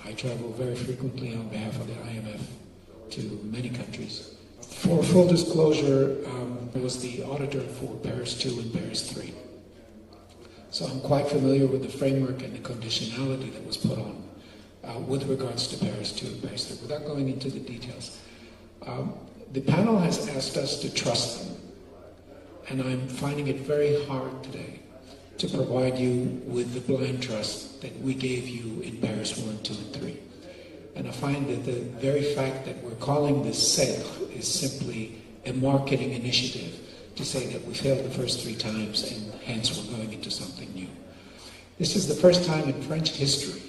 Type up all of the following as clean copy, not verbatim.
I travel very frequently on behalf of the IMF to many countries. For full disclosure, I was the auditor for Paris 2 and Paris 3. So I'm quite familiar with the framework and the conditionality that was put on with regards to Paris 2 and Paris 3. Without going into the details, the panel has asked us to trust them, and I'm finding it very hard today to provide you with the blind trust that we gave you in Paris 1, 2, and 3. And I find that the very fact that we're calling this Seidr is simply a marketing initiative to say that we failed the first 3 times and hence we're going into something new. This is the first time in French history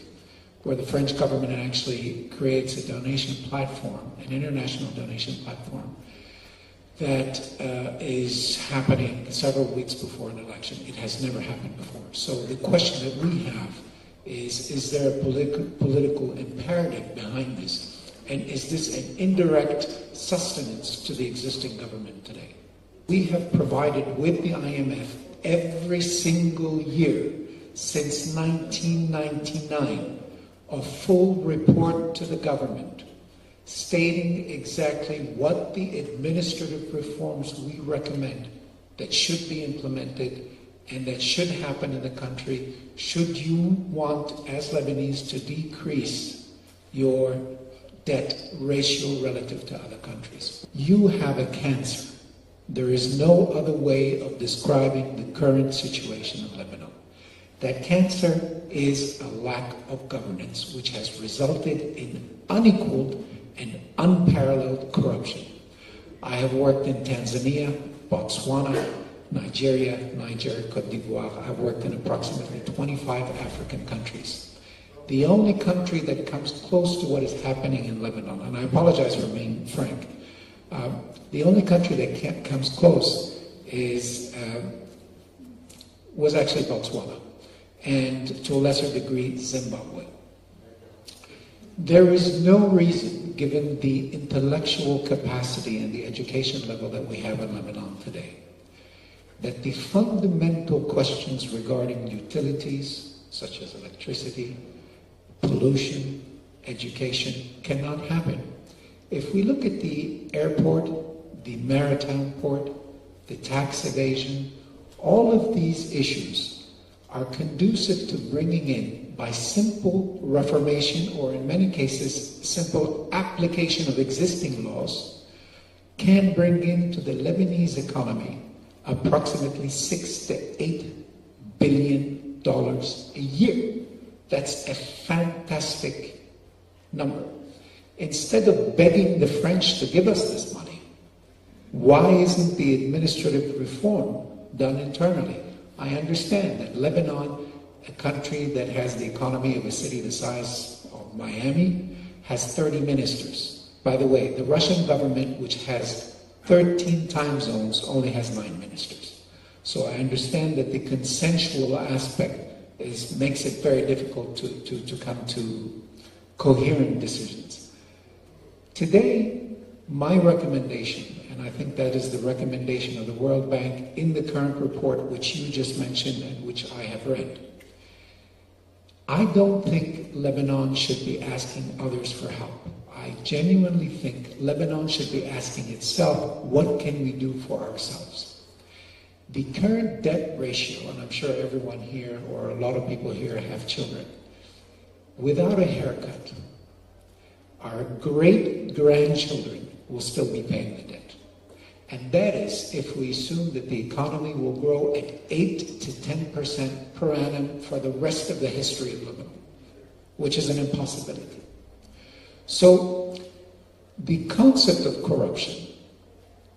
where the French government actually creates a donation platform, an international donation platform, that is happening several weeks before an election. It has never happened before. So the question that we have is there a political imperative behind this? And is this an indirect sustenance to the existing government today? We have provided with the IMF every single year since 1999 a full report to the government stating exactly what the administrative reforms we recommend that should be implemented and that should happen in the country should you want, as Lebanese, to decrease your debt ratio relative to other countries. You have a cancer. There is no other way of describing the current situation of Lebanon. That cancer is a lack of governance, which has resulted in unequaled and unparalleled corruption. I have worked in Tanzania, Botswana, Nigeria, Cote d'Ivoire. I've worked in approximately 25 African countries. The only country that comes close to what is happening in Lebanon, and I apologize for being frank, the only country that comes close was actually Botswana, and to a lesser degree, Zimbabwe. There is no reason, given the intellectual capacity and the education level that we have in Lebanon today, that the fundamental questions regarding utilities, such as electricity, pollution, education, cannot happen. If we look at the airport, the maritime port, the tax evasion, all of these issues are conducive to bringing in, by simple reformation, or in many cases, simple application of existing laws, can bring into the Lebanese economy approximately $6 to $8 billion a year. That's a fantastic number. Instead of begging the French to give us this money, why isn't the administrative reform done internally? I understand that Lebanon, a country that has the economy of a city the size of Miami, has 30 ministers. By the way, the Russian government, which has 13 time zones, only has 9 ministers. So I understand that the consensual aspect makes it very difficult to come to coherent decisions. Today, my recommendation, and I think that is the recommendation of the World Bank in the current report, which you just mentioned and which I have read, I don't think Lebanon should be asking others for help. I genuinely think Lebanon should be asking itself, what can we do for ourselves? The current debt ratio, and I'm sure everyone here or a lot of people here have children, without a haircut, our great-grandchildren will still be paying the debt. And that is if we assume that the economy will grow at 8 to 10% per annum for the rest of the history of Lebanon, which is an impossibility. So the concept of corruption,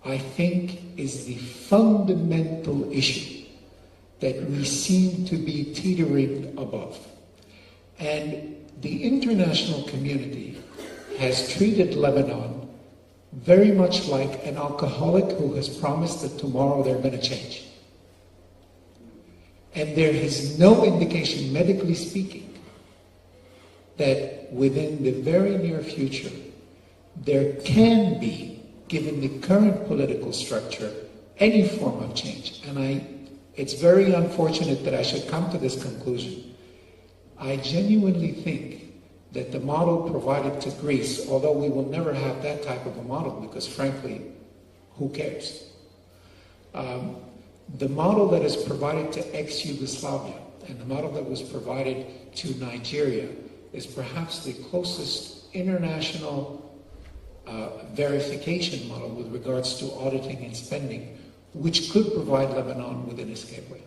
I think, is the fundamental issue that we seem to be teetering above. And the international community has treated Lebanon very much like an alcoholic who has promised that tomorrow they're going to change. And there is no indication, medically speaking, that within the very near future, there can be, given the current political structure, any form of change. And it's very unfortunate that I should come to this conclusion. I genuinely think that the model provided to Greece, although we will never have that type of a model because frankly, who cares? The model that is provided to ex-Yugoslavia and the model that was provided to Nigeria is perhaps the closest international verification model with regards to auditing and spending, which could provide Lebanon with an escape way.